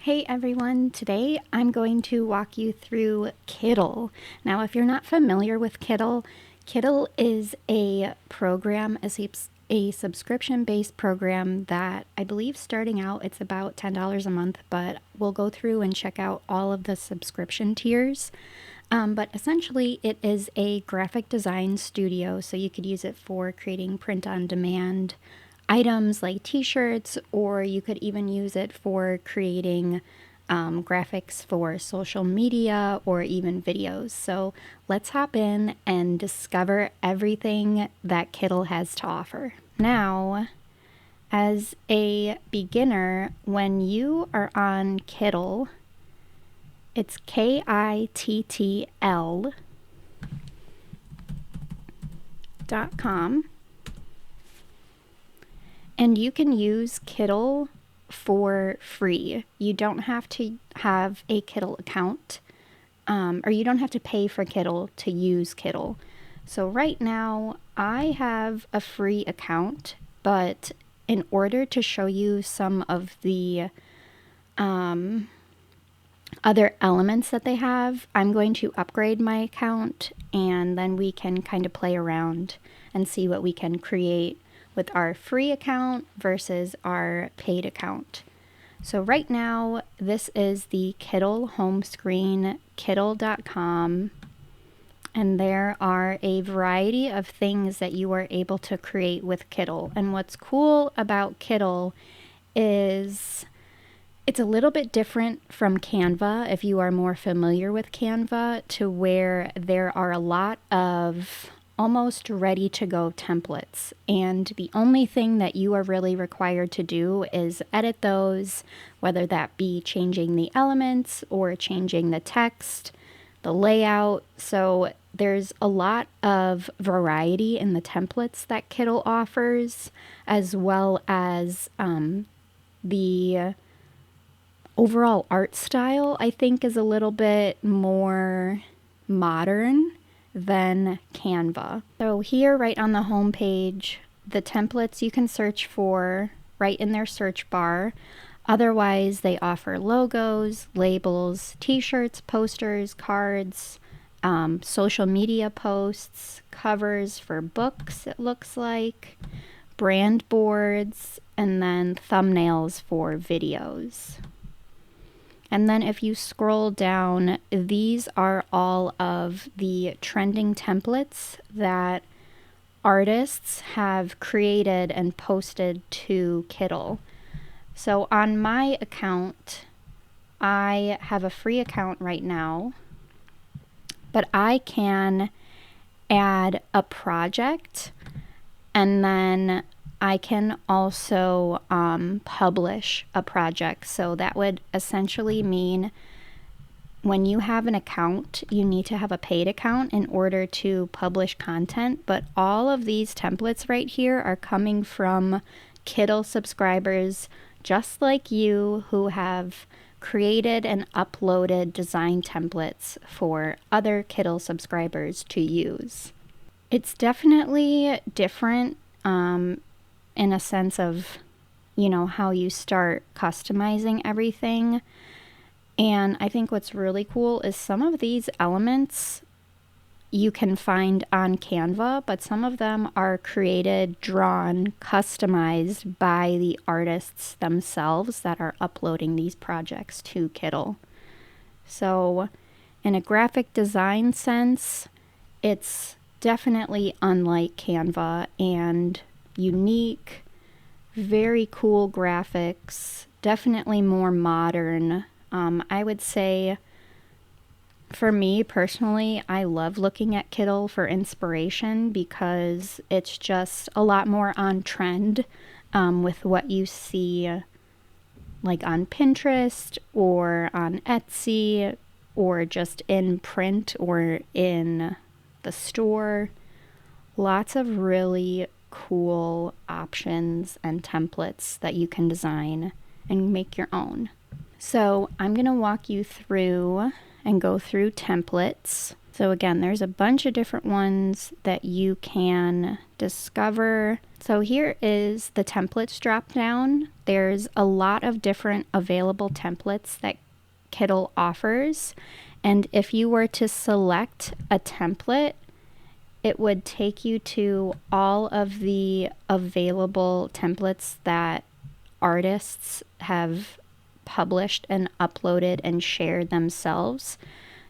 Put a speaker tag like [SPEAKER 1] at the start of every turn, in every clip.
[SPEAKER 1] Hey everyone, today I'm going to walk you through Kittl. Now, if you're not familiar with Kittl, Kittl is a program, a subscription-based program that I believe starting out it's about $10 a month, but we'll go through and check out all of the subscription tiers. But essentially it is a graphic design studio, so you could use it for creating print-on-demand items like t-shirts, or you could even use it for creating graphics for social media or even videos. So let's hop in and discover everything that Kittl has to offer. Now, as a beginner, when you are on Kittl, it's Kittl.com. And you can use Kittl for free. You don't have to have a Kittl account, or you don't have to pay for Kittl to use Kittl. So right now I have a free account, but in order to show you some of the other elements that they have, I'm going to upgrade my account, and then we can kind of play around and see what we can create with our free account versus our paid account. So right now, this is the Kittl home screen, Kittl.com, and there are a variety of things that you are able to create with Kittl. And what's cool about Kittl is it's a little bit different from Canva, if you are more familiar with Canva, to where there are a lot of almost ready to go templates, and the only thing that you are really required to do is edit those, whether that be changing the elements or changing the text, the layout. So there's a lot of variety in the templates that Kittl offers, as well as the overall art style, I think, is a little bit more modern than Canva. So here right on the home page, the templates you can search for right in their search bar. Otherwise, they offer logos, labels, t-shirts, posters, cards, social media posts, covers for books, it looks like, brand boards, and then thumbnails for videos. And then if you scroll down, these are all of the trending templates that artists have created and posted to Kittl. So on my account, I have a free account right now, but I can add a project, and then I can also publish a project. So that would essentially mean when you have an account, you need to have a paid account in order to publish content. But all of these templates right here are coming from Kittl subscribers just like you, who have created and uploaded design templates for other Kittl subscribers to use. It's definitely different in a sense of, you know, how you start customizing everything. And I think what's really cool is some of these elements you can find on Canva, but some of them are created, drawn, customized by the artists themselves that are uploading these projects to Kittl. So in a graphic design sense, it's definitely unlike Canva and unique, very cool graphics, definitely more modern. I would say for me personally, I love looking at Kittl for inspiration because it's just a lot more on trend with what you see like on Pinterest or on Etsy or just in print or in the store. Lots of really cool options and templates that you can design and make your own. So I'm going to walk you through and go through templates. So again, there's a bunch of different ones that you can discover. So here is the templates drop down. There's a lot of different available templates that Kittl offers. And if you were to select a template, it would take you to all of the available templates that artists have published and uploaded and shared themselves,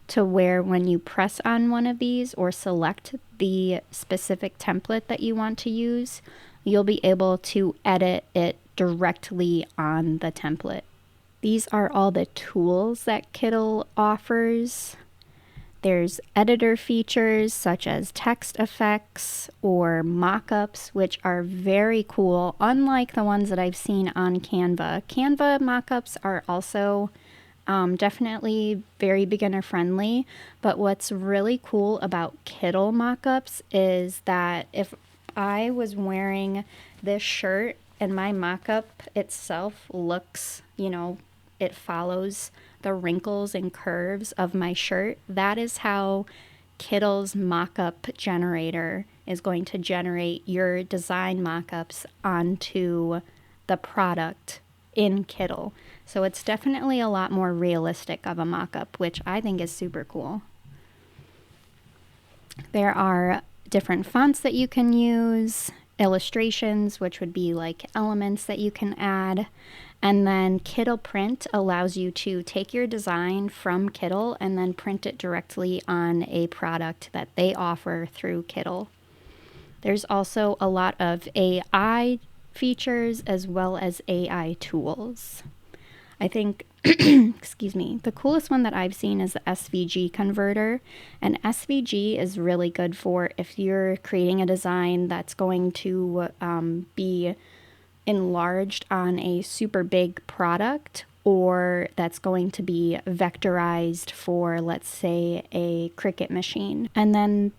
[SPEAKER 1] to where when you press on one of these or select the specific template that you want to use, you'll be able to edit it directly on the template. These are all the tools that Kittl offers. There's editor features such as text effects or mockups, which are very cool, unlike the ones that I've seen on Canva. Canva mockups are also definitely very beginner friendly, but what's really cool about Kittl mockups is that if I was wearing this shirt and my mockup itself looks, it follows the wrinkles and curves of my shirt, that is how Kittl's mockup generator is going to generate your design mockups onto the product in Kittl. So it's definitely a lot more realistic of a mockup, which I think is super cool. There are different fonts that you can use, illustrations, which would be like elements that you can add. And then Kittl Print allows you to take your design from Kittl and then print it directly on a product that they offer through Kittl. There's also a lot of AI features as well as AI tools. I think, excuse me, the coolest one that I've seen is the SVG converter. And SVG is really good for if you're creating a design that's going to be enlarged on a super big product, or that's going to be vectorized for, let's say, a Cricut machine. And then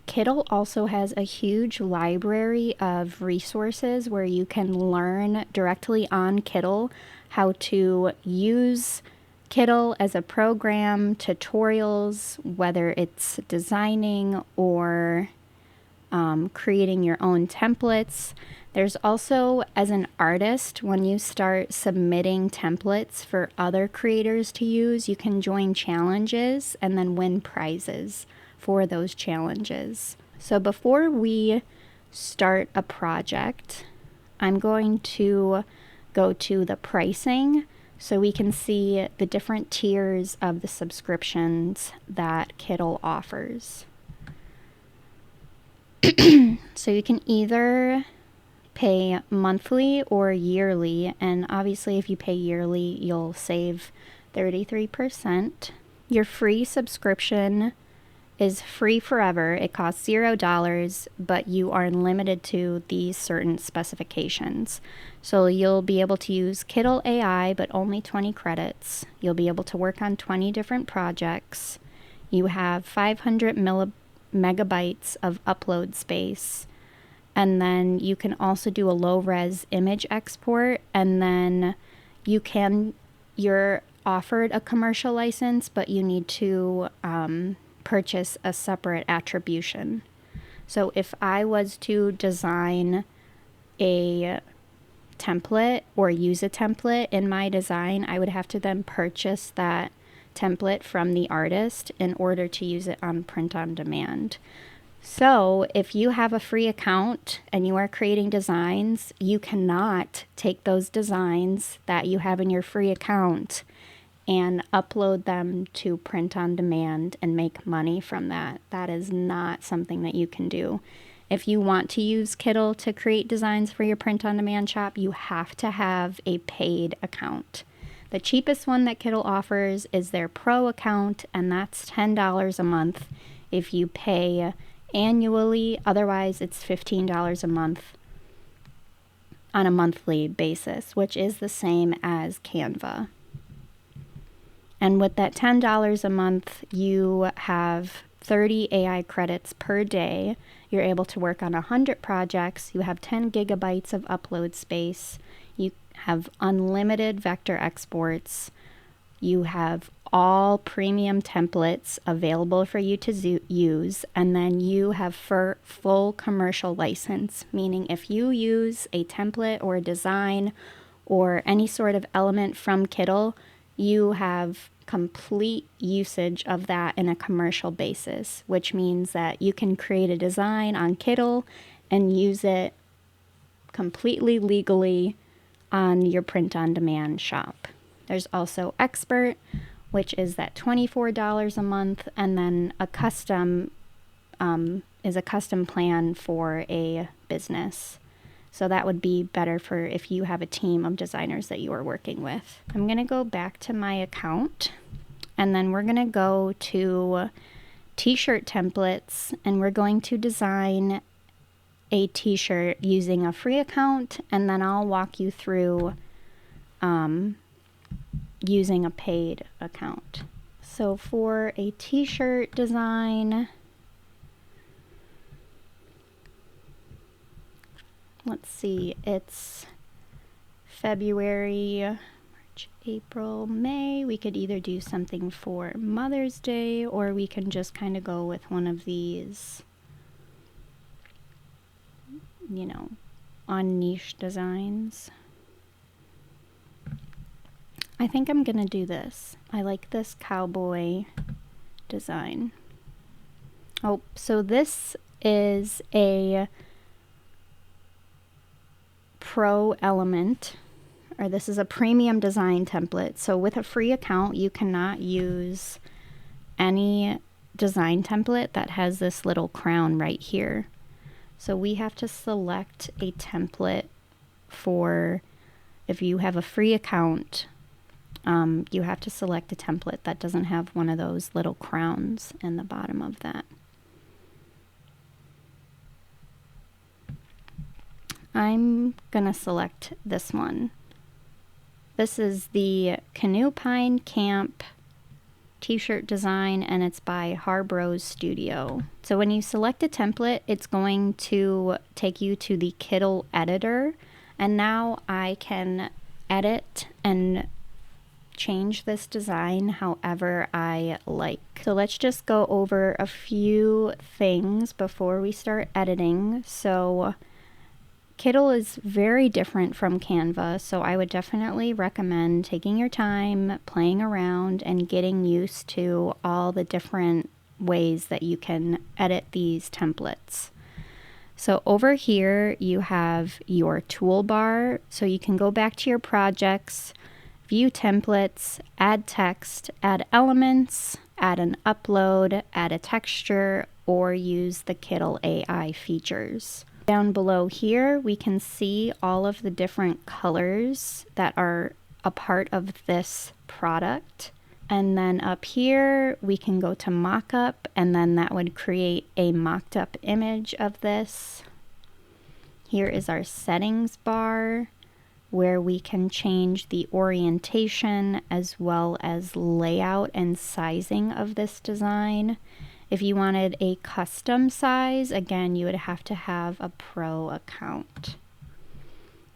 [SPEAKER 1] Kittl also has a huge library of resources where you can learn directly on Kittl how to use Kittl as a program, tutorials, whether it's designing or creating your own templates. There's also, as an artist, when you start submitting templates for other creators to use, you can join challenges and then win prizes for those challenges. So before we start a project, I'm going to go to the pricing so we can see the different tiers of the subscriptions that Kittl offers. So you can either pay monthly or yearly, and obviously if you pay yearly, you'll save 33%. Your free subscription is free forever. It costs $0, but you are limited to these certain specifications. So you'll be able to use Kittl AI, but only 20 credits. You'll be able to work on 20 different projects. You have 500 megabytes of upload space. And then you can also do a low-res image export, and then you're offered a commercial license, but you need to purchase a separate attribution. So if I was to design a template or use a template in my design, I would have to then purchase that template from the artist in order to use it on print on demand. So if you have a free account and you are creating designs, you cannot take those designs that you have in your free account and upload them to print on demand and make money from that. That is not something that you can do. If you want to use Kittl to create designs for your print on demand shop, you have to have a paid account. The cheapest one that Kittl offers is their Pro account, and that's $10 a month if you pay annually. Otherwise, it's $15 a month on a monthly basis, which is the same as Canva. And with that $10 a month, you have 30 AI credits per day. You're able to work on 100 projects. You have 10 gigabytes of upload space. You have unlimited vector exports. You have all premium templates available for you to use, and then you have full commercial license, meaning if you use a template or a design or any sort of element from Kittl, you have complete usage of that in a commercial basis, which means that you can create a design on Kittl and use it completely legally on your print-on-demand shop. There's also Expert, which is that $24 a month, and then a custom is a custom plan for a business. So that would be better for if you have a team of designers that you are working with. I'm going to go back to my account, and then we're going to go to T-shirt templates, and we're going to design a t-shirt using a free account, and then I'll walk you through using a paid account. So for a t-shirt design, let's see, it's February, March, April, May. We could either do something for Mother's Day, or we can just kind of go with one of these, you know, on niche designs. I think I'm gonna do this. I like this cowboy design. Oh, so this is a pro element, or this is a premium design template. So with a free account, you cannot use any design template that has this little crown right here. So we have to select a template for, if you have a free account, you have to select a template that doesn't have one of those little crowns in the bottom of that. I'm gonna select this one. This is the Canoe Pine Camp t-shirt design, and it's by Harbros Studio. So when you select a template, it's going to take you to the Kittl editor, and now I can edit and change this design however I like. So let's just go over a few things before we start editing. So Kittl is very different from Canva, so I would definitely recommend taking your time, playing around, and getting used to all the different ways that you can edit these templates. So over here you have your toolbar, so you can go back to your projects, view templates, add text, add elements, add an upload, add a texture, or use the Kittl AI features. Down below here, we can see all of the different colors that are a part of this product. And then up here, we can go to mockup, and then that would create a mocked up image of this. Here is our settings bar, where we can change the orientation as well as layout and sizing of this design. If you wanted a custom size, again, you would have to have a pro account.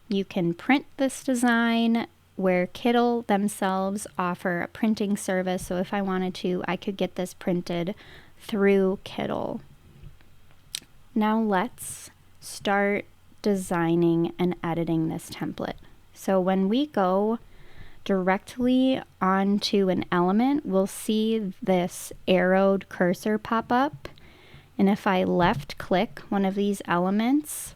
[SPEAKER 1] You can print this design, where Kittl themselves offer a printing service. So if I wanted to, I could get this printed through Kittl. Now let's start designing and editing this template. So when we go directly onto an element, we'll see this arrowed cursor pop up. And if I left click one of these elements,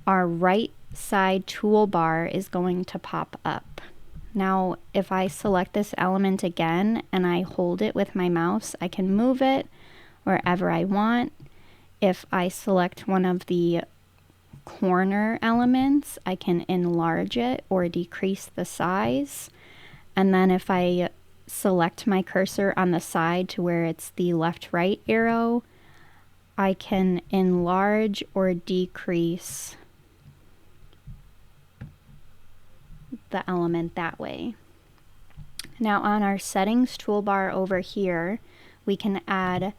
[SPEAKER 1] our right side toolbar is going to pop up. Now, if I select this element again and I hold it with my mouse, I can move it wherever I want. If I select one of the corner elements, I can enlarge it or decrease the size. And then if I select my cursor on the side to where it's the left-right arrow, I can enlarge or decrease the element that way. Now on our settings toolbar over here, we can add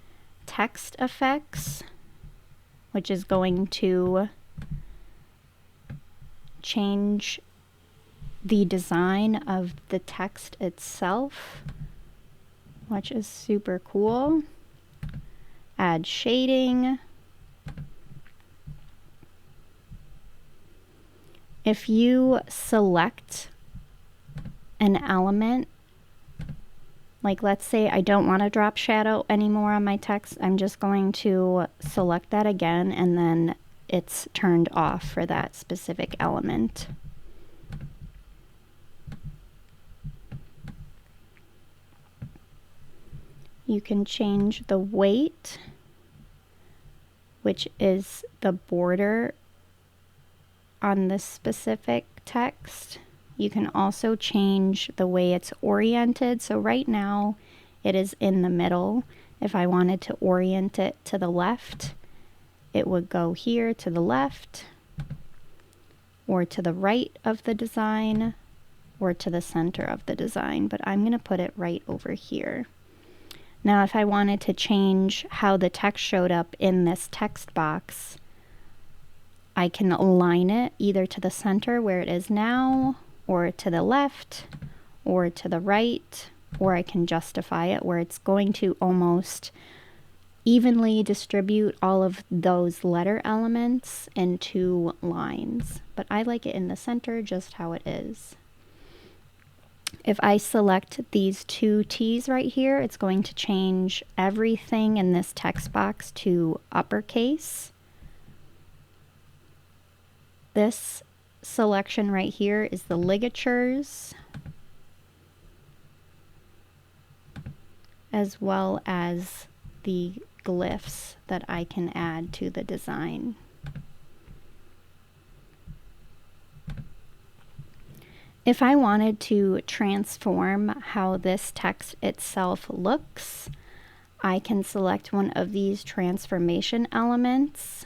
[SPEAKER 1] text effects, which is going to change the design of the text itself. which is super cool. Add shading. If you select an element, like let's say I don't want to drop shadow anymore on my text, I'm just going to select that again and then it's turned off for that specific element. You can change the weight, which is the border on this specific text. You can also change the way it's oriented. So right now it is in the middle. If I wanted to orient it to the left, it would go here to the left, or to the right of the design, or to the center of the design, but I'm going to put it right over here. Now if I wanted to change how the text showed up in this text box, I can align it either to the center where it is now, or to the left, or to the right, or I can justify it where it's going to almost evenly distribute all of those letter elements into lines. But I like it in the center just how it is. If I select these two T's right here, it's going to change everything in this text box to uppercase. This selection right here is the ligatures, as well as the glyphs that I can add to the design. If I wanted to transform how this text itself looks, I can select one of these transformation elements,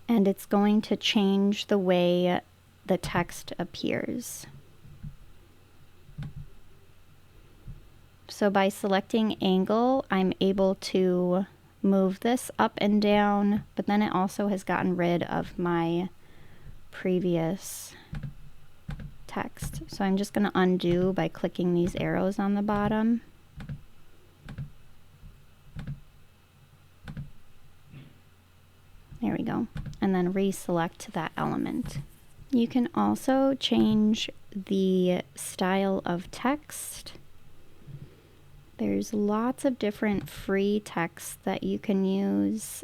[SPEAKER 1] and it's going to change the way the text appears. So by selecting angle, I'm able to move this up and down, but then it also has gotten rid of my previous text. So I'm just going to undo by clicking these arrows on the bottom. There we go. And then reselect that element. You can also change the style of text. There's lots of different free texts that you can use,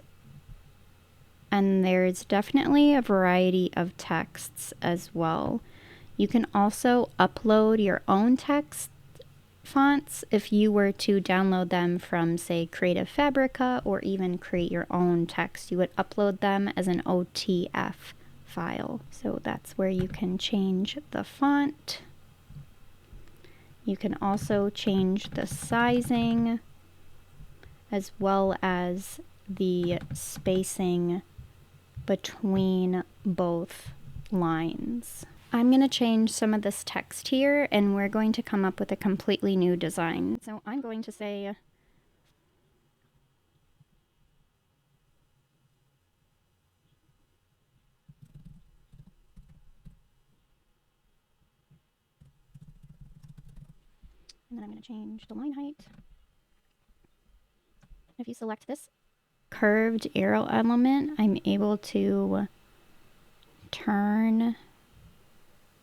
[SPEAKER 1] and there's definitely a variety of texts as well. You can also upload your own text fonts if you were to download them from, say, Creative Fabrica, or even create your own text. You would upload them as an OTF file. So that's where you can change the font. You can also change the sizing, as well as the spacing between both lines. I'm going to change some of this text here, and we're going to come up with a completely new design. So I'm going to say, and then I'm going to change the line height. If you select this curved arrow element, I'm able to turn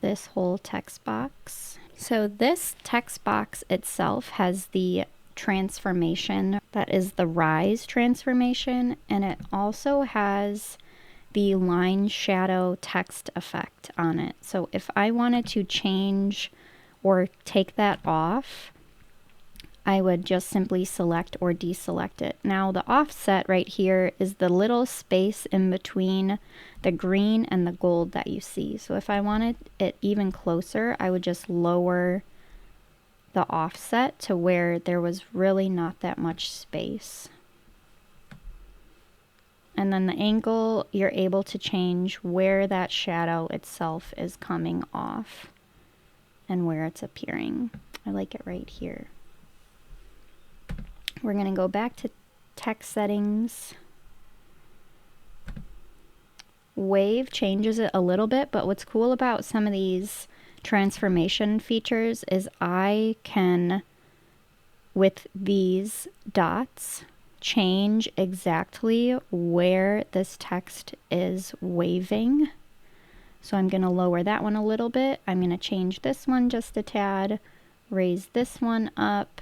[SPEAKER 1] this whole text box. So this text box itself has the transformation that is the rise transformation, and it also has the line shadow text effect on it. So if I wanted to change or take that off, I would just simply select or deselect it. Now the offset right here is the little space in between the green and the gold that you see. So if I wanted it even closer, I would just lower the offset to where there was really not that much space. And then the angle, you're able to change where that shadow itself is coming off and where it's appearing. I like it right here. We're going to go back to text settings. Wave changes it a little bit, but what's cool about some of these transformation features is I can with these dots, change exactly where this text is waving. So I'm going to lower that one a little bit. I'm going to change this one just a tad, raise this one up,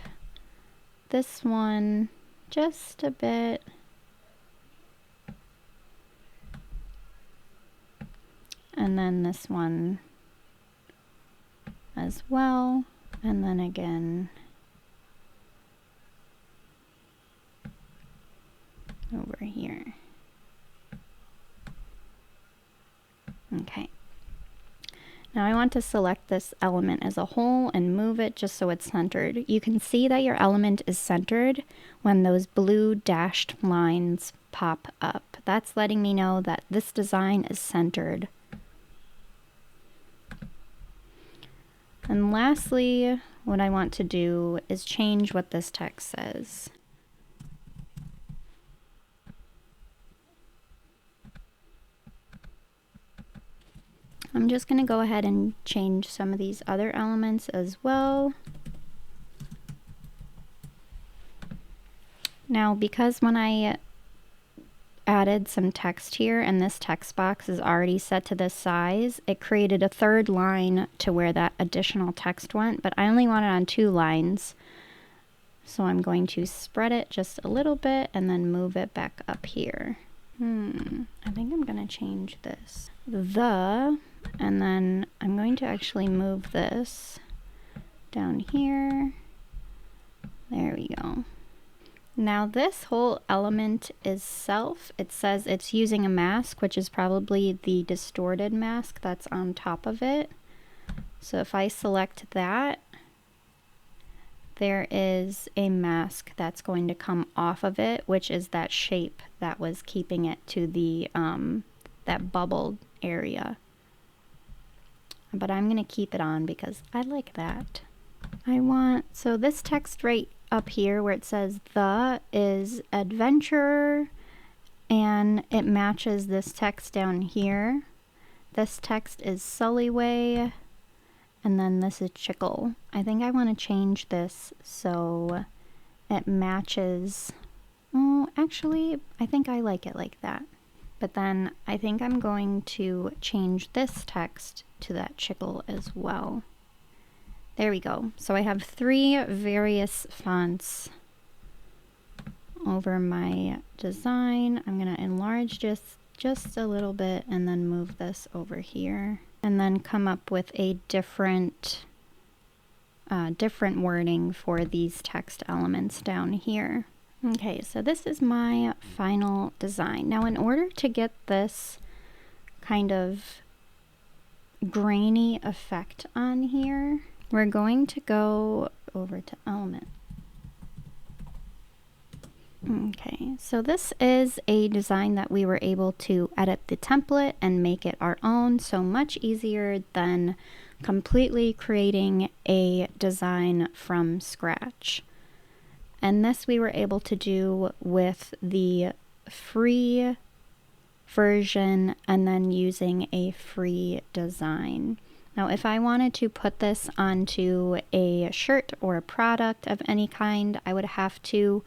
[SPEAKER 1] this one just a bit, and then this one as well, and then again over here. Okay. Now I want to select this element as a whole and move it just so it's centered. You can see that your element is centered when those blue dashed lines pop up. That's letting me know that this design is centered. And lastly, what I want to do is change what this text says. I'm just going to go ahead and change some of these other elements as well. Now, because when I added some text here and this text box is already set to this size, it created a third line to where that additional text went, but I only want it on 2 lines. So I'm going to spread it just a little bit and then move it back up here. I think I'm going to change this. And then I'm going to actually move this down here. There we go. Now this whole element is self. It says it's using a mask, which is probably the distorted mask that's on top of it. So if I select that, there is a mask that's going to come off of it, which is that shape that was keeping it to the that bubbled area. But I'm going to keep it on because I like that. So this text right up here where it says the is adventurer, and it matches this text down here. This text is Sullyway, and then this is Chickle. I think I want to change this so it matches. Oh, actually, I think I like it like that. But then I think I'm going to change this text to that Chickle as well. There we go. So I have 3 various fonts over my design. I'm going to enlarge just a little bit and then move this over here. And then come up with a different wording for these text elements down here. Okay, so this is my final design. Now in order to get this kind of grainy effect on here, we're going to go over to element. Okay, so this is a design that we were able to edit the template and make it our own, so much easier than completely creating a design from scratch. And this we were able to do with the free version and then using a free design. Now, if I wanted to put this onto a shirt or a product of any kind, I would have to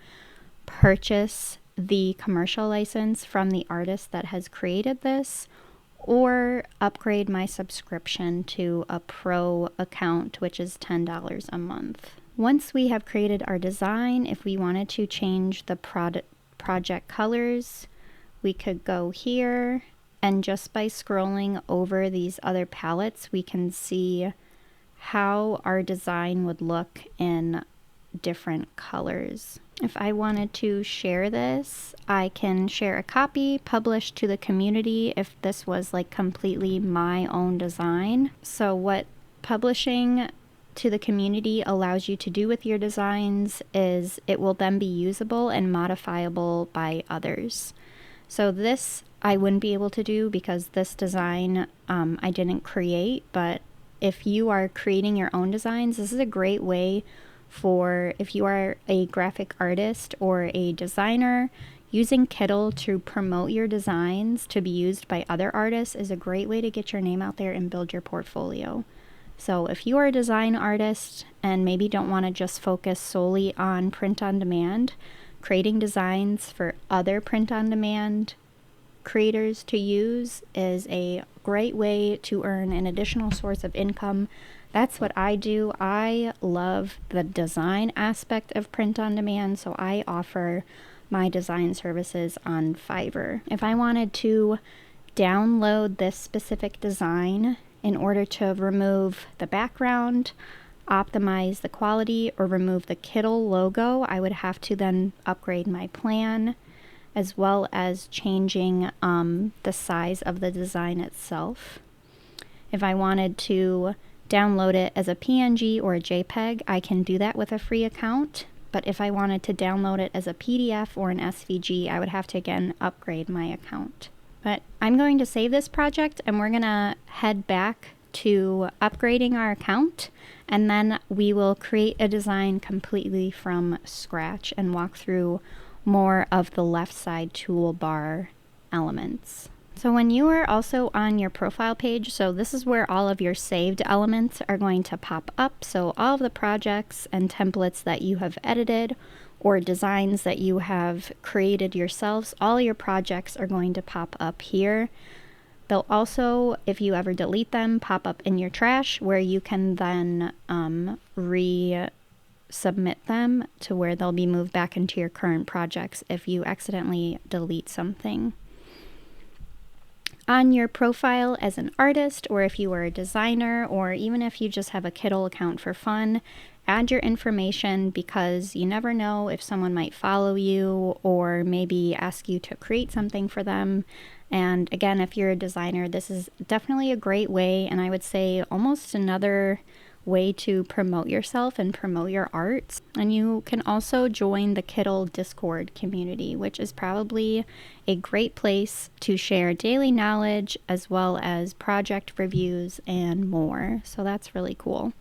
[SPEAKER 1] purchase the commercial license from the artist that has created this, or upgrade my subscription to a pro account, which is $10 a month. Once we have created our design, if we wanted to change the project colors, we could go here, and just by scrolling over these other palettes, we can see how our design would look in different colors. If I wanted to share this, I can share a copy, publish to the community if this was like completely my own design. So what publishing to the community allows you to do with your designs is it will then be usable and modifiable by others. So this I wouldn't be able to do because this design I didn't create, but if you are creating your own designs, this is a great way for if you are a graphic artist or a designer. Using Kittl to promote your designs to be used by other artists is a great way to get your name out there and build your portfolio. So if you are a design artist and maybe don't want to just focus solely on print on demand, creating designs for other print on demand creators to use is a great way to earn an additional source of income. That's what I do. I love the design aspect of print on demand, so I offer my design services on Fiverr. If I wanted to download this specific design in order to remove the background, optimize the quality, or remove the Kittle logo, I would have to then upgrade my plan, as well as changing the size of the design itself. If I wanted to download it as a PNG or a JPEG, I can do that with a free account. But if I wanted to download it as a PDF or an SVG, I would have to again upgrade my account. But I'm going to save this project and we're gonna head back to upgrading our account, and then we will create a design completely from scratch and walk through more of the left side toolbar elements. So when you are also on your profile page, so this is where all of your saved elements are going to pop up. So all of the projects and templates that you have edited or designs that you have created yourselves, all your projects are going to pop up here. They'll also, if you ever delete them, pop up in your trash, where you can then resubmit them to where they'll be moved back into your current projects if you accidentally delete something. On your profile as an artist, or if you are a designer, or even if you just have a Kittle account for fun, add your information, because you never know if someone might follow you or maybe ask you to create something for them. And again, if you're a designer, this is definitely a great way, and I would say almost another way to promote yourself and promote your art. And you can also join the Kittl Discord community, which is probably a great place to share daily knowledge as well as project reviews and more. So that's really cool.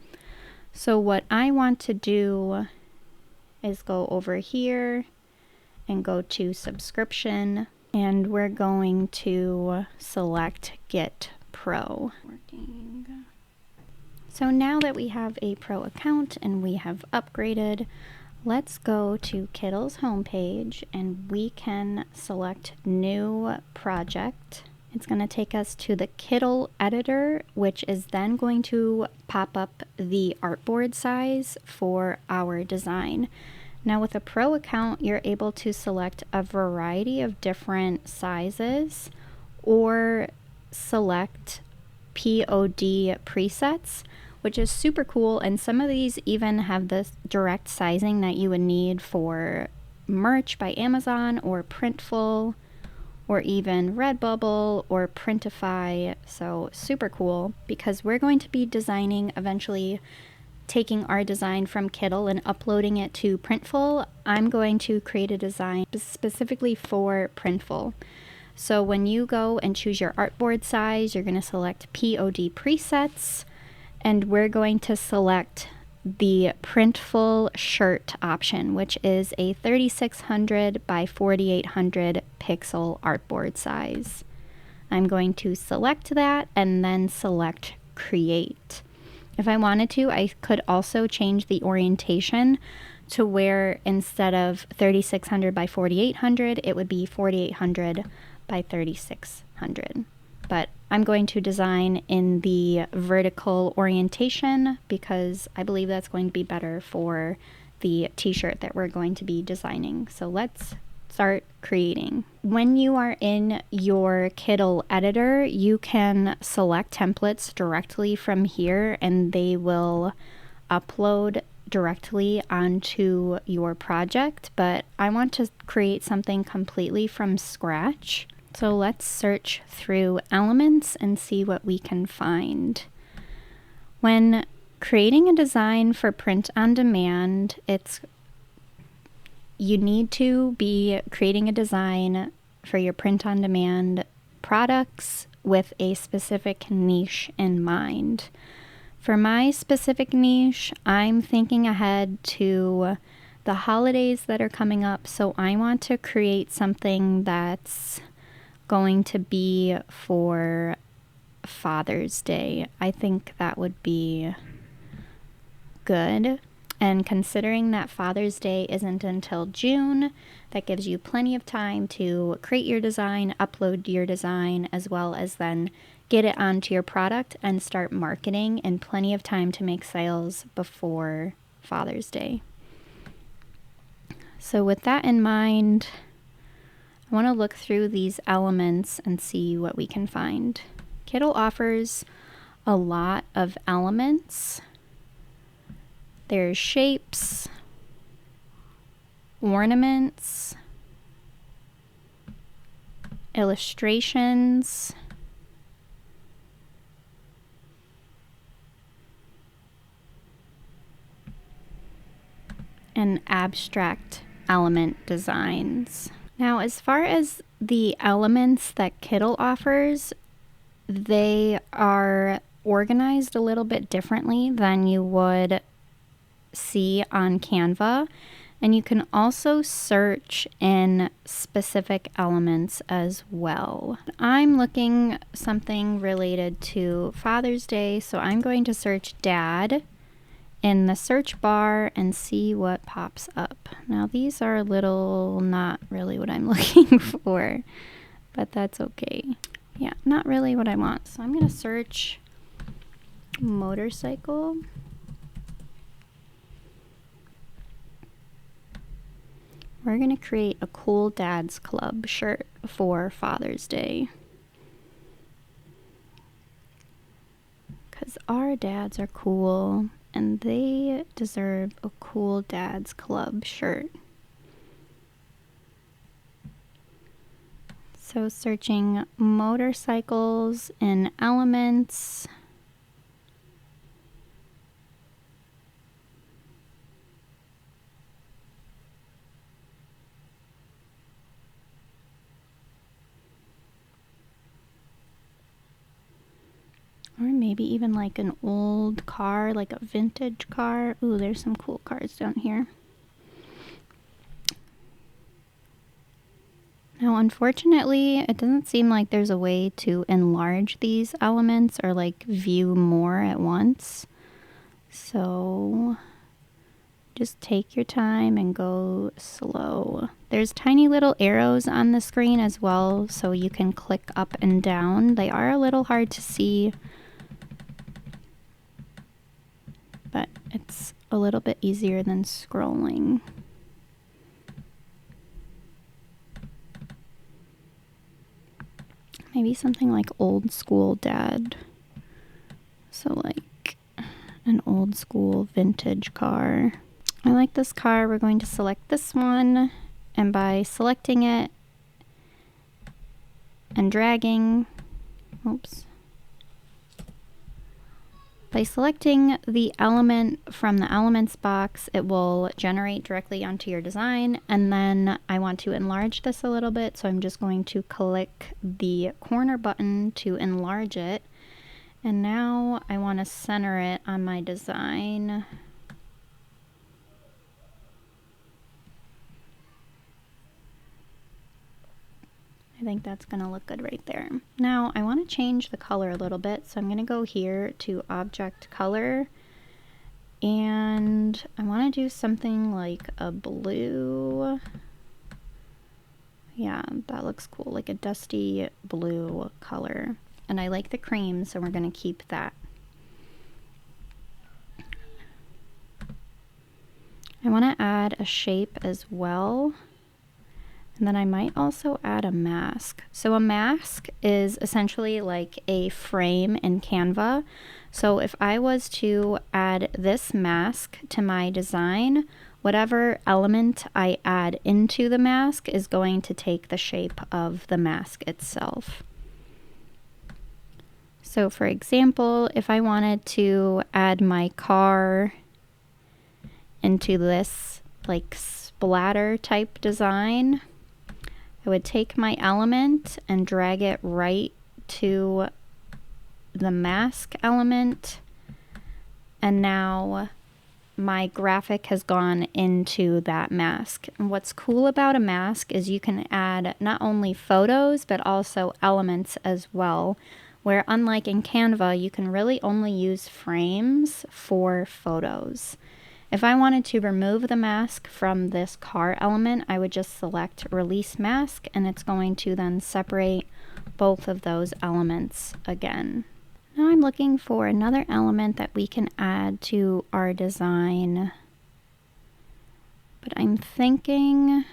[SPEAKER 1] So what I want to do is go over here and go to subscription, and we're going to select Get Pro. So now that we have a pro account and we have upgraded, let's go to Kittl's homepage and we can select New Project. It's going to take us to the Kittl editor, which is then going to pop up the artboard size for our design. Now with a pro account, you're able to select a variety of different sizes or select POD presets, which is super cool. And some of these even have the direct sizing that you would need for merch by Amazon or Printful or even Redbubble or Printify. So super cool, because we're going to be designing, eventually taking our design from Kittl and uploading it to Printful. I'm going to create a design specifically for Printful. So when you go and choose your artboard size, you're going to select POD presets, and we're going to select the Printful shirt option, which is a 3600 by 4800 pixel artboard size. I'm going to select that and then select Create. If I wanted to, I could also change the orientation to where instead of 3600 by 4800, it would be 4800 by 3600. But I'm going to design in the vertical orientation because I believe that's going to be better for the t-shirt that we're going to be designing. So let's start creating. When you are in your Kittl editor, you can select templates directly from here and they will upload directly onto your project, but I want to create something completely from scratch. So let's search through elements and see what we can find. When creating a design for print on demand, you need to be creating a design for your print on demand products with a specific niche in mind. For my specific niche, I'm thinking ahead to the holidays that are coming up, so I want to create something that's going to be for Father's Day. I think that would be good. And considering that Father's Day isn't until June, that gives you plenty of time to create your design, upload your design, as well as then get it onto your product and start marketing, and plenty of time to make sales before Father's Day. So with that in mind, I want to look through these elements and see what we can find. Kittl offers a lot of elements. There's shapes, ornaments, illustrations, and abstract element designs. Now, as far as the elements that Kittl offers, they are organized a little bit differently than you would see on Canva, and you can also search in specific elements as well. I'm looking something related to Father's Day, so I'm going to search dad in the search bar and see what pops up. Now these are a little not really what I'm looking for, but that's okay. Yeah, not really what I want. So I'm gonna search motorcycle. We're gonna create a cool dad's club shirt for Father's Day, because our dads are cool and they deserve a cool dad's club shirt. So searching motorcycles and elements. Or maybe even like an old car, like a vintage car. Ooh, there's some cool cars down here. Now, unfortunately, it doesn't seem like there's a way to enlarge these elements or like view more at once. So just take your time and go slow. There's tiny little arrows on the screen as well, so you can click up and down. They are a little hard to see, but it's a little bit easier than scrolling. Maybe something like old school dad. So like an old school vintage car. I like this car. We're going to select this one, and by selecting it and dragging, by selecting the element from the elements box, it will generate directly onto your design. And then I want to enlarge this a little bit, so I'm just going to click the corner button to enlarge it. And now I want to center it on my design. I think that's going to look good right there. Now I want to change the color a little bit, so I'm going to go here to Object Color, and I want to do something like a blue. Yeah, that looks cool, like a dusty blue color. And I like the cream, so we're going to keep that. I want to add a shape as well. And then I might also add a mask. So a mask is essentially like a frame in Canva. So if I was to add this mask to my design, whatever element I add into the mask is going to take the shape of the mask itself. So for example, if I wanted to add my car into this like splatter type design, I would take my element and drag it right to the mask element, and now my graphic has gone into that mask. And what's cool about a mask is you can add not only photos but also elements as well, where unlike in Canva, you can really only use frames for photos. If I wanted to remove the mask from this car element, I would just select release mask, and it's going to then separate both of those elements again. Now I'm looking for another element that we can add to our design, but I'm thinking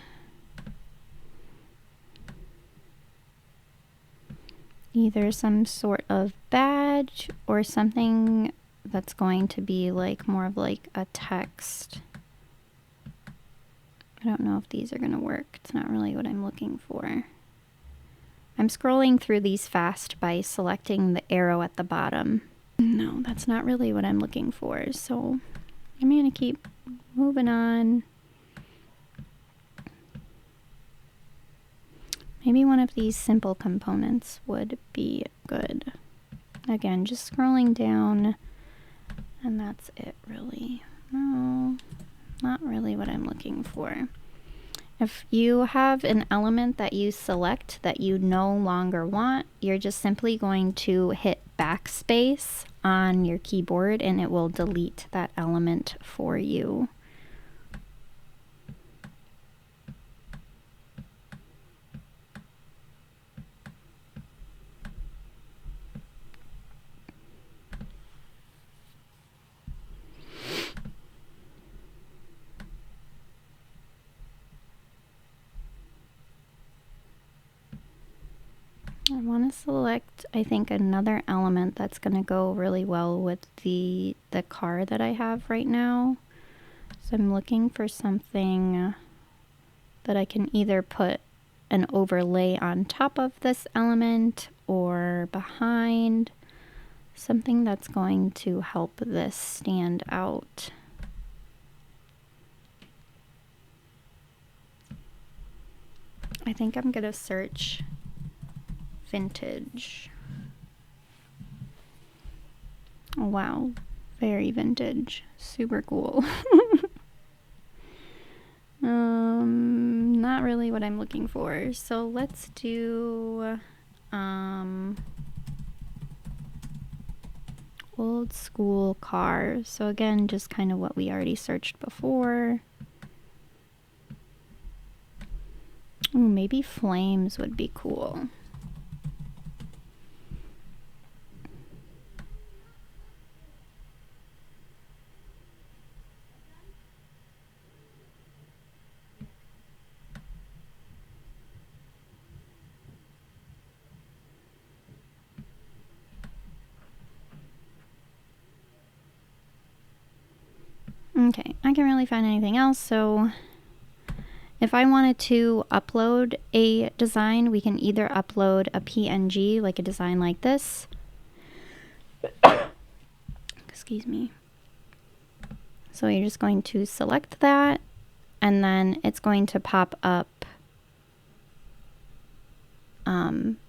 [SPEAKER 1] either some sort of badge or something that's going to be like more of like a text. I don't know if these are going to work. It's not really what I'm looking for. I'm scrolling through these fast by selecting the arrow at the bottom. No, that's not really what I'm looking for. So I'm going to keep moving on. Maybe one of these simple components would be good. Again, just scrolling down, and that's it really. No, not really what I'm looking for. If you have an element that you select that you no longer want, you're just simply going to hit backspace on your keyboard and it will delete that element for you. I want to select, I think, another element that's going to go really well with the car that I have right now. So I'm looking for something that I can either put an overlay on top of this element or behind, something that's going to help this stand out. I think I'm going to search vintage. Oh, wow, very vintage, super cool. Not really what I'm looking for. So let's do old school car. So again, just kind of what we already searched before. Ooh, maybe flames would be cool. Okay, I can't really find anything else, so if I wanted to upload a design, we can either upload a PNG, like a design like this. Excuse me. So you're just going to select that, and then it's going to pop up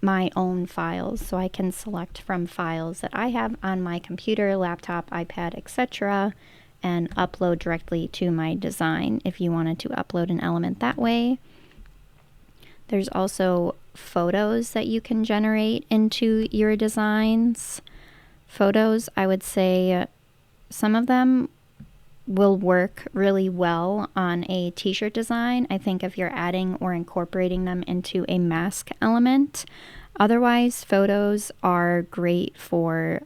[SPEAKER 1] my own files. So I can select from files that I have on my computer, laptop, iPad, etc., and upload directly to my design if you wanted to upload an element that way. There's also photos that you can generate into your designs. Photos, I would say some of them will work really well on a t-shirt design. I think if you're adding or incorporating them into a mask element. Otherwise, photos are great for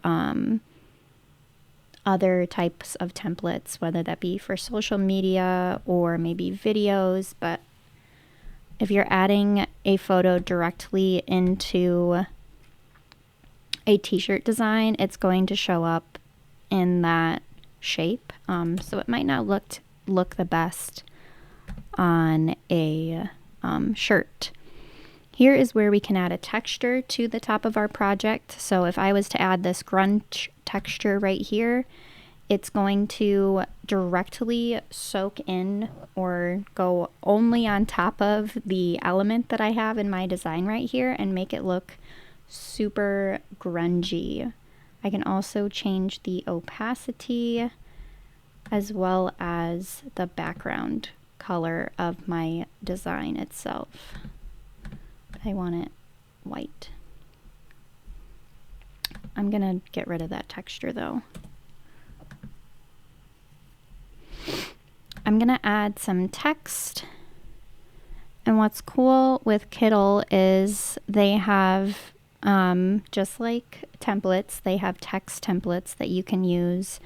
[SPEAKER 1] other types of templates, whether that be for social media or maybe videos. But if you're adding a photo directly into a t-shirt design, it's going to show up in that shape. So it might not look the best on a shirt. Here is where we can add a texture to the top of our project. So if I was to add this grunge texture right here, it's going to directly soak in or go only on top of the element that I have in my design right here and make it look super grungy. I can also change the opacity as well as the background color of my design itself. I want it white. I'm gonna get rid of that texture though. I'm gonna add some text. And what's cool with Kittl is they have, just like templates, they have text templates that you can use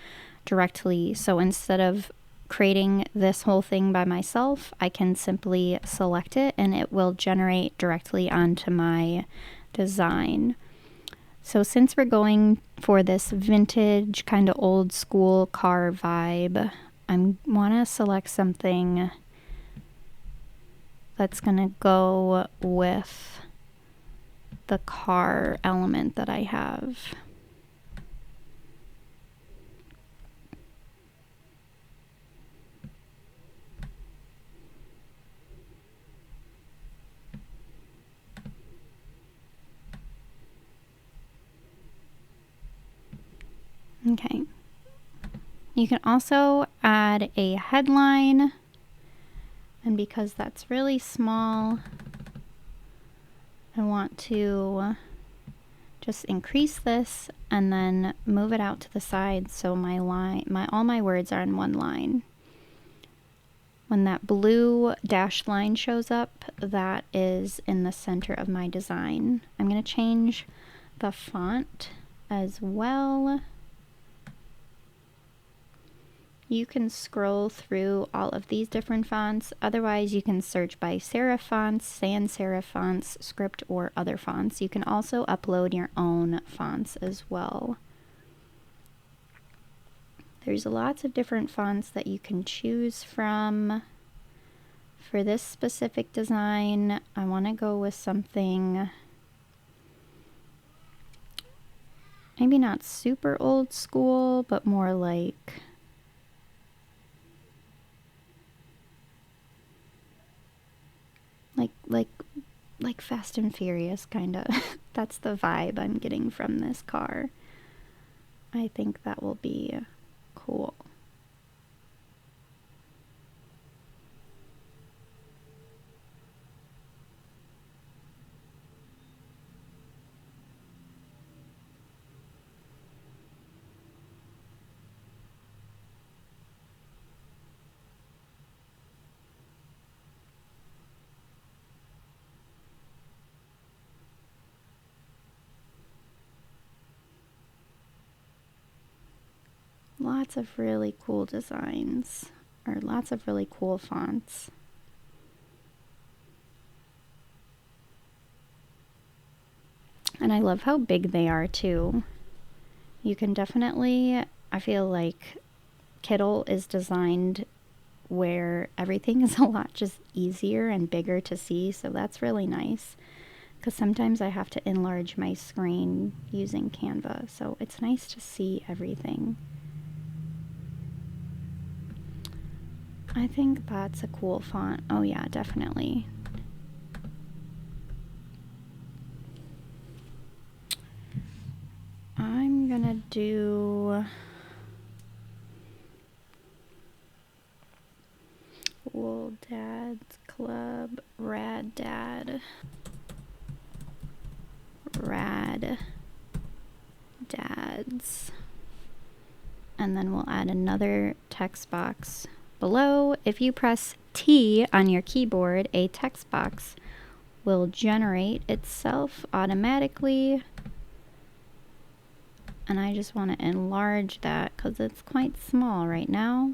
[SPEAKER 1] directly. So instead of creating this whole thing by myself, I can simply select it and it will generate directly onto my design. So since we're going for this vintage kind of old school car vibe, I want to select something that's going to go with the car element that I have. Okay. You can also add a headline, and because that's really small, I want to just increase this and then move it out to the side so all my words are in one line. When that blue dashed line shows up, that is in the center of my design. I'm going to change the font as well. You can scroll through all of these different fonts. Otherwise, you can search by serif fonts, sans serif fonts, script, or other fonts. You can also upload your own fonts as well. There's lots of different fonts that you can choose from. For this specific design, I want to go with something maybe not super old school, but more like Fast and Furious, kind of. That's the vibe I'm getting from this car. I think that will be cool. Lots of really cool designs, or lots of really cool fonts. And I love how big they are too. You can definitely, I feel like Kittl is designed where everything is a lot just easier and bigger to see, so that's really nice. Because sometimes I have to enlarge my screen using Canva, so it's nice to see everything. I think that's a cool font. Oh yeah, definitely. I'm gonna do Cool Dads Club, Rad Dad, Rad Dads. And then we'll add another text box below. If you press T on your keyboard, a text box will generate itself automatically. And I just want to enlarge that because it's quite small right now.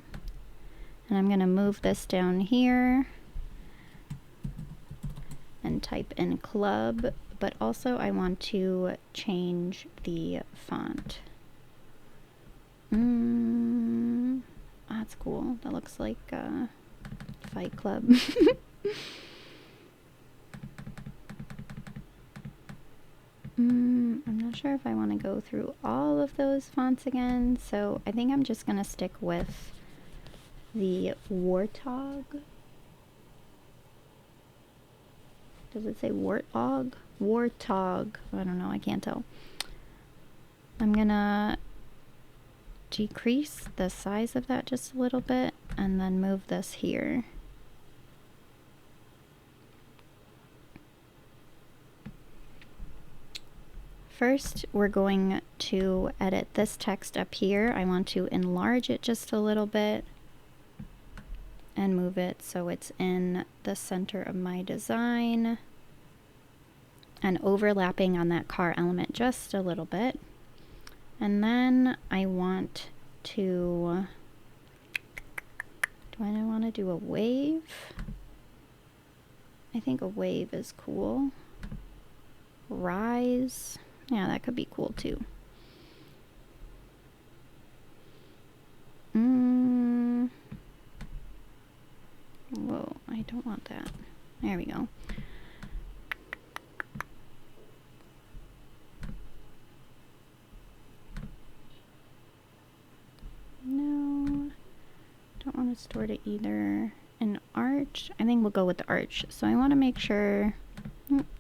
[SPEAKER 1] And I'm going to move this down here and type in club, but also I want to change the font. That's cool. That looks like Fight Club. I'm not sure if I want to go through all of those fonts again, so I think I'm just going to stick with the Warthog. Does it say Warthog? Warthog. I don't know, I can't tell. I'm going to decrease the size of that just a little bit and then move this here. First, we're going to edit this text up here. I want to enlarge it just a little bit and move it so it's in the center of my design and overlapping on that car element just a little bit. And then I want to, do I want to do a wave? I think a wave is cool. Rise. Yeah, that could be cool too. Whoa, I don't want that. There we go. No, don't want to store it either. An arch. I think we'll go with the arch. So I want to make sure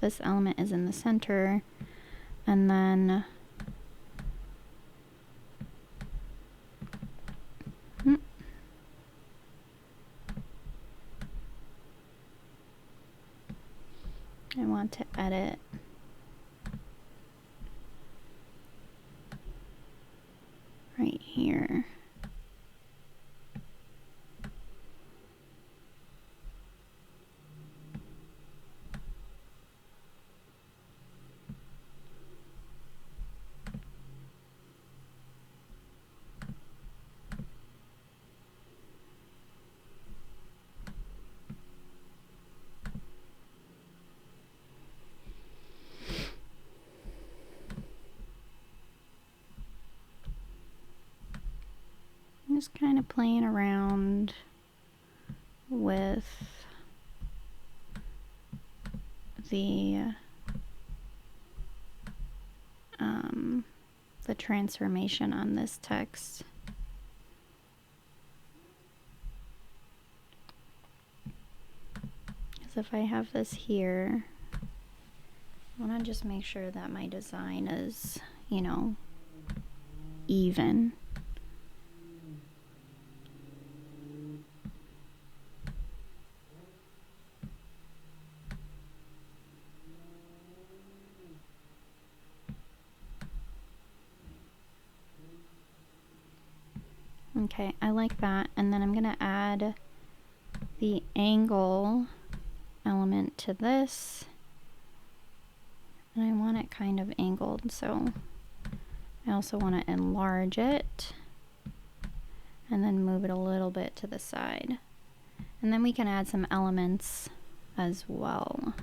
[SPEAKER 1] this element is in the center, and then I want to edit right here. Just kind of playing around with the transformation on this text. Because if I have this here, I want to just make sure that my design is, you know, even. Okay, I like that. And then I'm going to add the angle element to this. And I want it kind of angled, so I also want to enlarge it and then move it a little bit to the side. And then we can add some elements as well.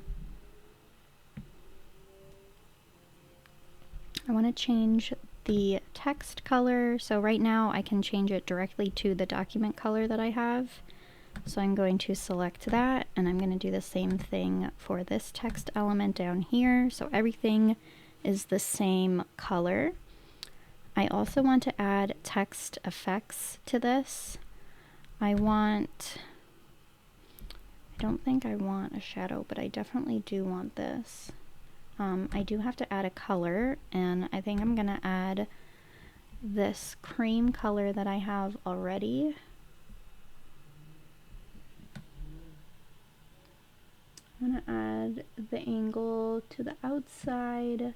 [SPEAKER 1] I want to change the text color. So right now I can change it directly to the document color that I have. So I'm going to select that, and I'm going to do the same thing for this text element down here. So everything is the same color. I also want to add text effects to this. I don't think I want a shadow, but I definitely do want this. I do have to add a color, and I think I'm gonna add this cream color that I have already. I'm gonna add the angle to the outside,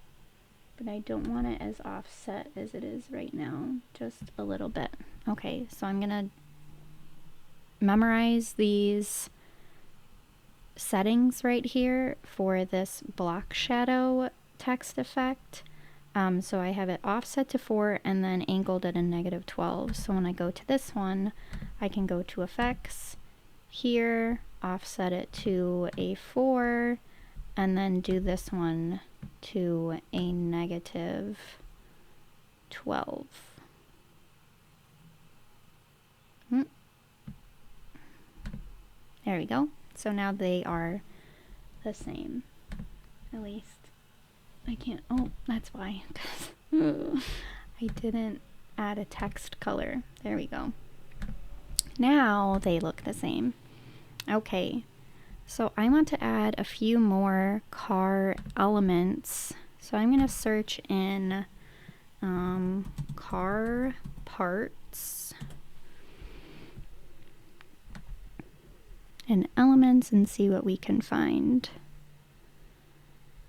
[SPEAKER 1] but I don't want it as offset as it is right now, just a little bit. Okay, so I'm gonna memorize these settings right here for this block shadow text effect. So I have it offset to 4 and then angled at a -12. So when I go to this one, I can go to effects here, offset it to a 4, and then do this one to a -12. There we go. So now they are the same. At least I can't, oh, that's why. I didn't add a text color. There we go. Now they look the same. Okay, so I want to add a few more car elements. So I'm going to search in car parts and elements and see what we can find.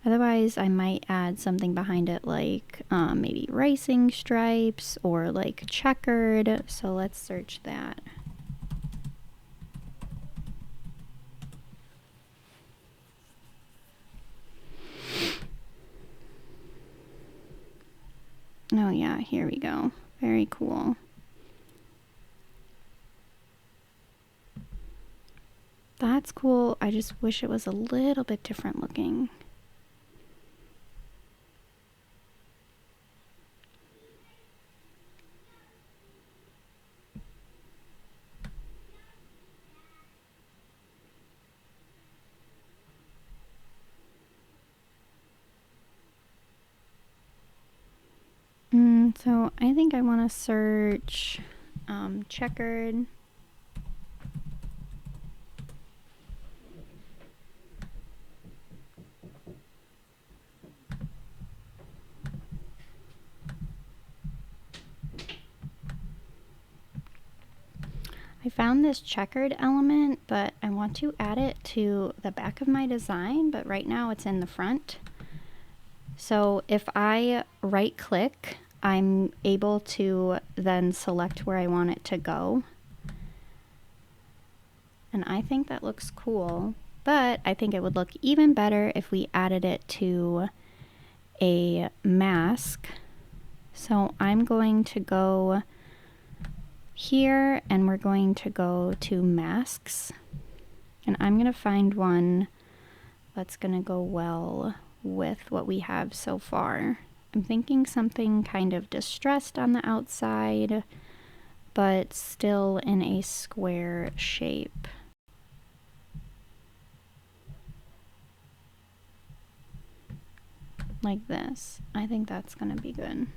[SPEAKER 1] Otherwise, I might add something behind it like maybe racing stripes or like checkered. So let's search that. Oh yeah, here we go. Very cool. That's cool. I just wish it was a little bit different looking. So I think I want to search checkered. I found this checkered element, but I want to add it to the back of my design, but right now it's in the front. So if I right click, I'm able to then select where I want it to go. And I think that looks cool, but I think it would look even better if we added it to a mask. So I'm going to go here and we're going to go to masks. And I'm going to find one that's going to go well with what we have so far. I'm thinking something kind of distressed on the outside, but still in a square shape. Like this. I think that's going to be good.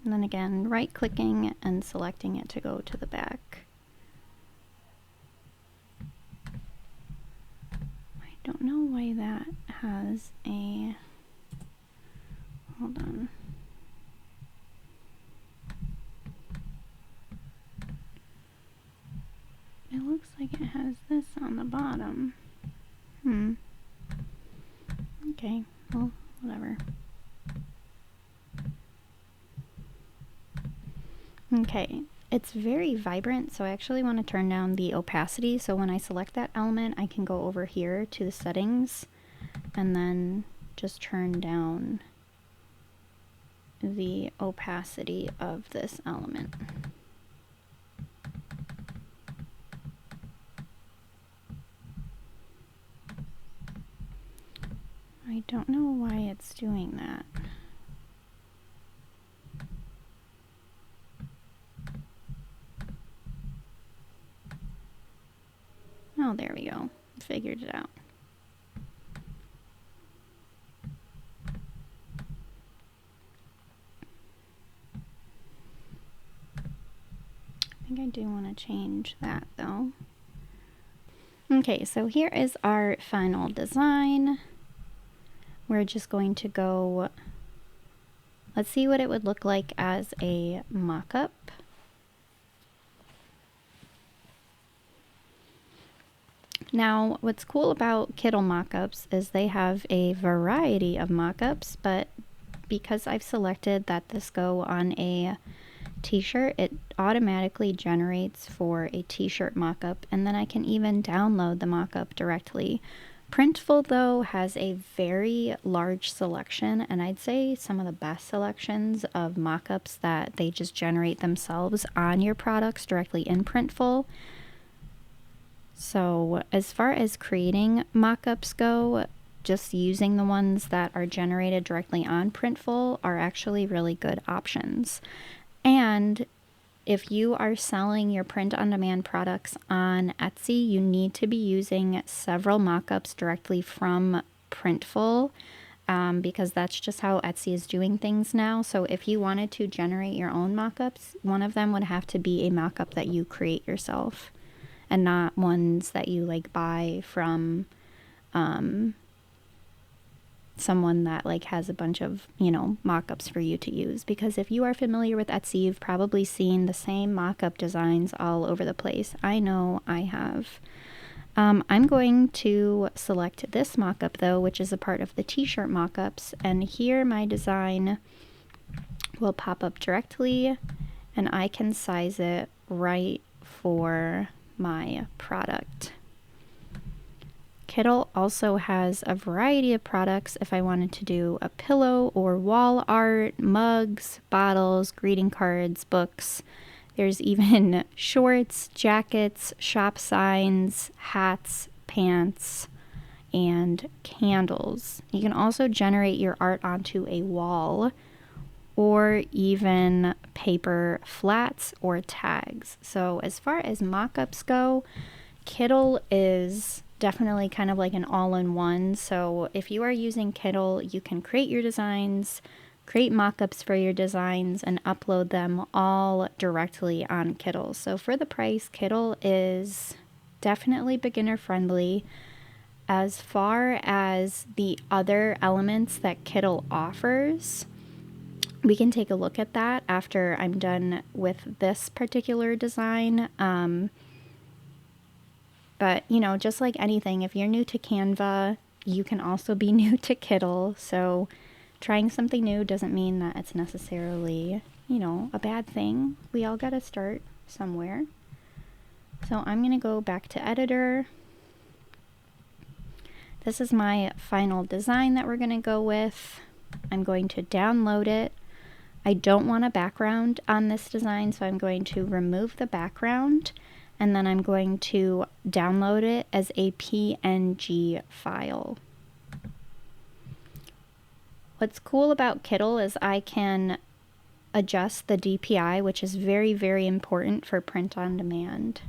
[SPEAKER 1] And then again, right clicking and selecting it to go to the back. I don't know why that has a, hold on. It looks like it has this on the bottom. Okay, well, whatever. Okay, it's very vibrant, so I actually want to turn down the opacity. So when I select that element, I can go over here to the settings and then just turn down the opacity of this element. I don't know why it's doing that. Oh, there we go. Figured it out. I think I do want to change that though. Okay, so here is our final design. We're just going to go, let's see what it would look like as a mock-up. Now, what's cool about Kittle mock-ups is they have a variety of mock-ups, but because I've selected that this go on a t-shirt, it automatically generates for a t-shirt mock-up, and then I can even download the mock-up directly. Printful, though, has a very large selection, and I'd say some of the best selections of mock-ups that they just generate themselves on your products directly in Printful. So as far as creating mock-ups go, just using the ones that are generated directly on Printful are actually really good options. And if you are selling your print-on-demand products on Etsy, you need to be using several mock-ups directly from Printful, because that's just how Etsy is doing things now. So if you wanted to generate your own mock-ups, one of them would have to be a mock-up that you create yourself, and not ones that you like buy from someone that like has a bunch of, mock-ups for you to use, because if you are familiar with Etsy, you've probably seen the same mock-up designs all over the place. I know I have. I'm going to select this mock-up though, which is a part of the t-shirt mock-ups, and here my design will pop up directly and I can size it right for my product. Kittle also has a variety of products if I wanted to do a pillow or wall art, mugs, bottles, greeting cards, books. There's even shorts, jackets, shop signs, hats, pants, and candles. You can also generate your art onto a wall or even paper flats or tags. So as far as mock-ups go, Kittle is definitely kind of like an all-in-one. So if you are using Kittle, you can create your designs, create mock-ups for your designs, and upload them all directly on Kittle. So for the price, Kittle is definitely beginner friendly. As far as the other elements that Kittle offers, we can take a look at that after I'm done with this particular design. But, just like anything, if you're new to Canva, you can also be new to Kittle. So trying something new doesn't mean that it's necessarily, a bad thing. We all got to start somewhere. So I'm going to go back to editor. This is my final design that we're going to go with. I'm going to download it. I don't want a background on this design, so I'm going to remove the background, and then I'm going to download it as a PNG file. What's cool about Kittle is I can adjust the DPI, which is very, very important for print on demand.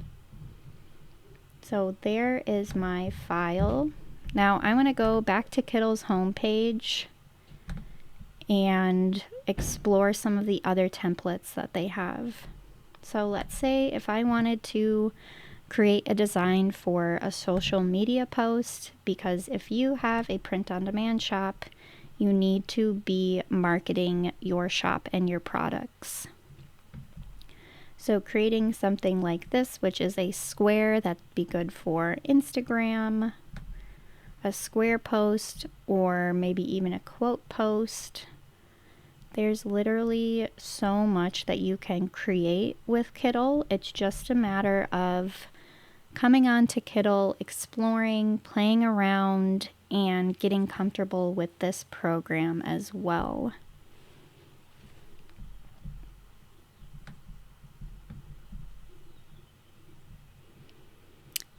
[SPEAKER 1] So there is my file. Now I'm going to go back to Kittle's homepage and explore some of the other templates that they have. So let's say if I wanted to create a design for a social media post, because if you have a print-on-demand shop, you need to be marketing your shop and your products. So creating something like this, which is a square, that'd be good for Instagram, a square post, or maybe even a quote post. There's literally so much that you can create with Kittle. It's just a matter of coming on to Kittle, exploring, playing around, and getting comfortable with this program as well.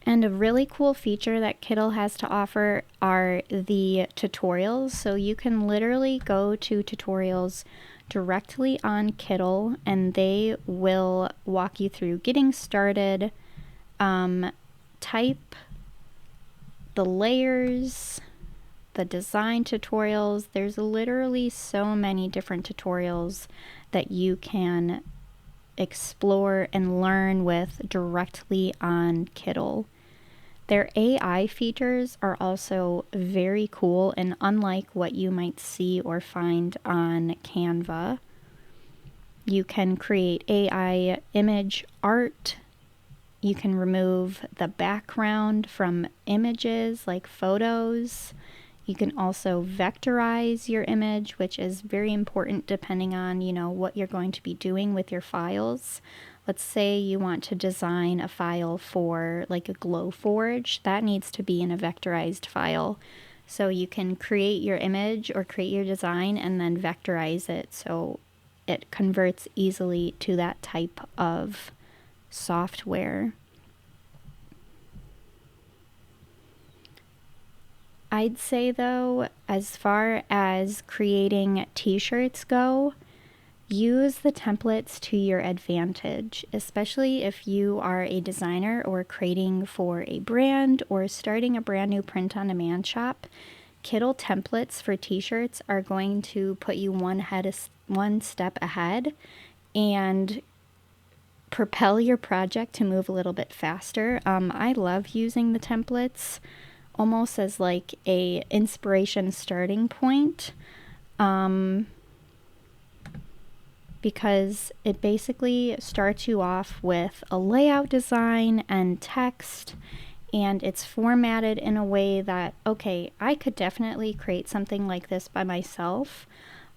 [SPEAKER 1] And a really cool feature that Kittle has to offer are the tutorials. So you can literally go to tutorials directly on Kittle and they will walk you through getting started, type, the layers, the design tutorials. There's literally so many different tutorials that you can explore and learn with directly on Kittle. Their AI features are also very cool and unlike what you might see or find on Canva. You can create AI image art. You can remove the background from images like photos. You can also vectorize your image, which is very important depending on, what you're going to be doing with your files. Let's say you want to design a file for like a Glowforge. That needs to be in a vectorized file. So you can create your image or create your design and then vectorize it so it converts easily to that type of software. I'd say though, as far as creating t-shirts go, use the templates to your advantage, especially if you are a designer or creating for a brand or starting a brand new print-on-demand shop. Kittle templates for t-shirts are going to put you one step ahead and propel your project to move a little bit faster. I love using the templates. almost as like a inspiration starting point, because it basically starts you off with a layout design and text, and it's formatted in a way that, okay, I could definitely create something like this by myself,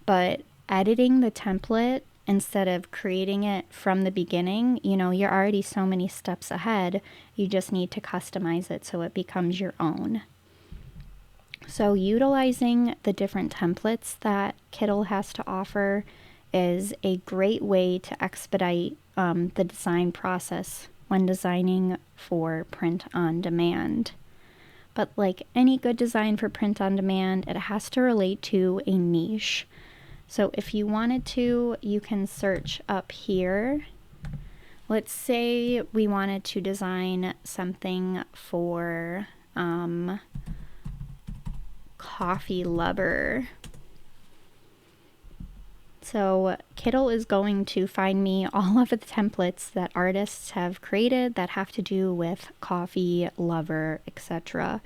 [SPEAKER 1] but editing the template instead of creating it from the beginning, you know, you're already so many steps ahead. You just need to customize it so it becomes your own. So utilizing the different templates that Kittl has to offer is a great way to expedite the design process when designing for print on demand. But like any good design for print on demand, it has to relate to a niche. So if you wanted to, you can search up here. Let's say we wanted to design something for coffee lover. So Kittl is going to find me all of the templates that artists have created that have to do with coffee lover, etc.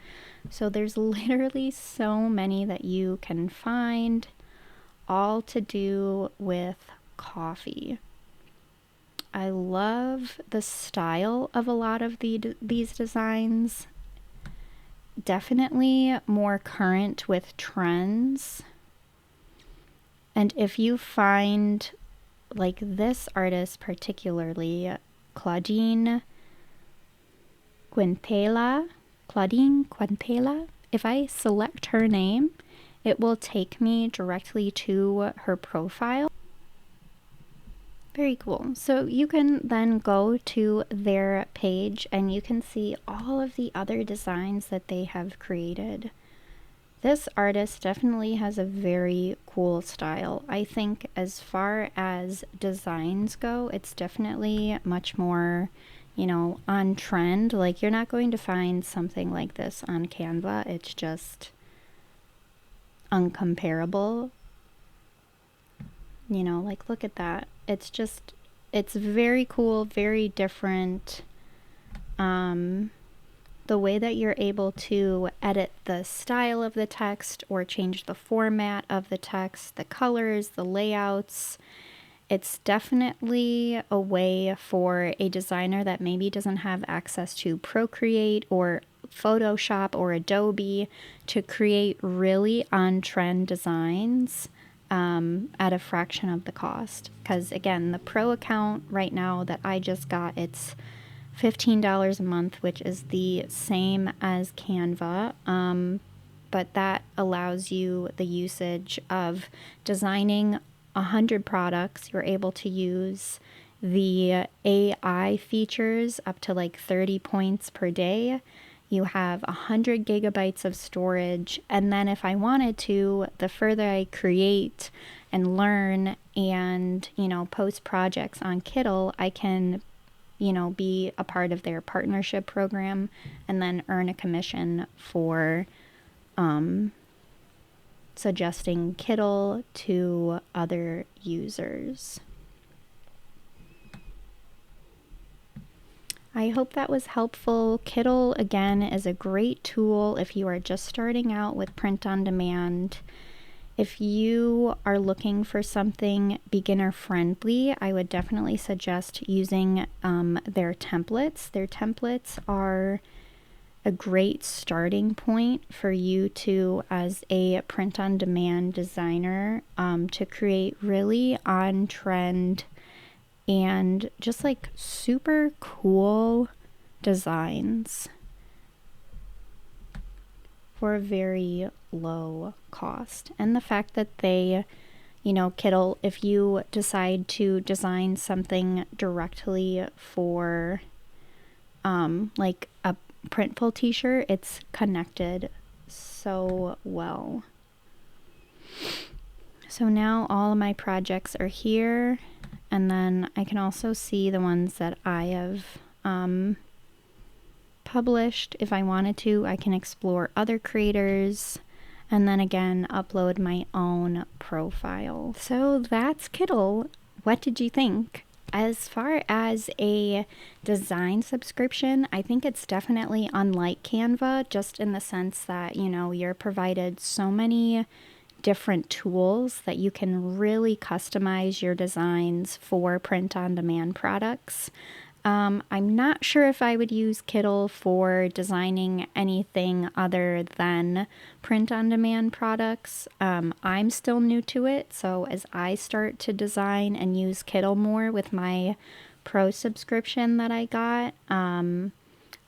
[SPEAKER 1] So there's literally so many that you can find, all to do with coffee. I love the style of a lot of these designs. Definitely more current with trends. And if you find, like this artist particularly, Claudine Quintela, if I select her name, it will take me directly to her profile. Very cool. So you can then go to their page and you can see all of the other designs that they have created. This artist definitely has a very cool style. I think as far as designs go, it's definitely much more, you know, on trend. Like, you're not going to find something like this on Canva. It's just uncomparable. You know, like, look at that. It's just, it's very cool, very different. The way that you're able to edit the style of the text or change the format of the text, the colors, the layouts. It's definitely a way for a designer that maybe doesn't have access to Procreate or Photoshop or Adobe to create really on-trend designs at a fraction of the cost. Because again, the Pro account right now that I just got, it's $15 a month, which is the same as Canva, but that allows you the usage of designing 100 products. You're able to use the AI features up to like 30 points per day. You have 100 gigabytes of storage, and then if I wanted to, the further I create and learn and, you know, post projects on Kittl, I can, you know, be a part of their partnership program and then earn a commission for suggesting Kittl to other users. I hope that was helpful. Kittl, again, is a great tool if you are just starting out with print on demand. If you are looking for something beginner friendly, I would definitely suggest using their templates. Their templates are a great starting point for you to, as a print on demand designer, to create really on trend and just like super cool designs for a very low cost. And the fact that they, you know, Kittl, if you decide to design something directly for like a Printful t-shirt, it's connected so well. So now all of my projects are here, and then I can also see the ones that I have published. If I wanted to, I can explore other creators and then again upload my own profile. So that's Kittl. What did you think? As far as a design subscription, I think it's definitely unlike Canva, just in the sense that, you're provided so many different tools that you can really customize your designs for print on demand products. I'm not sure if I would use Kittle for designing anything other than print on demand products. I'm still new to it, so as I start to design and use Kittle more with my pro subscription that I got,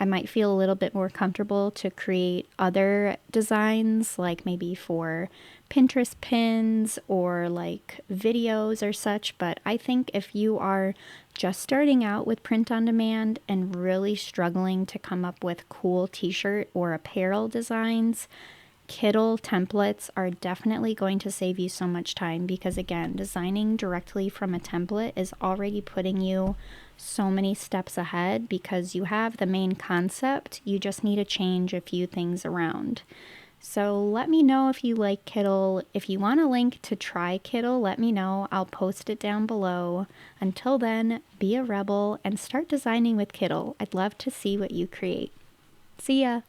[SPEAKER 1] I might feel a little bit more comfortable to create other designs, like maybe for Pinterest pins or like videos or such. But I think if you are just starting out with print on demand and really struggling to come up with cool t-shirt or apparel designs, Kittl templates are definitely going to save you so much time, because again, designing directly from a template is already putting you so many steps ahead, because you have the main concept, you just need to change a few things around. So let me know if you like Kittl. If you want a link to try Kittl, let me know. I'll post it down below. Until then, be a rebel and start designing with Kittl. I'd love to see what you create. See ya!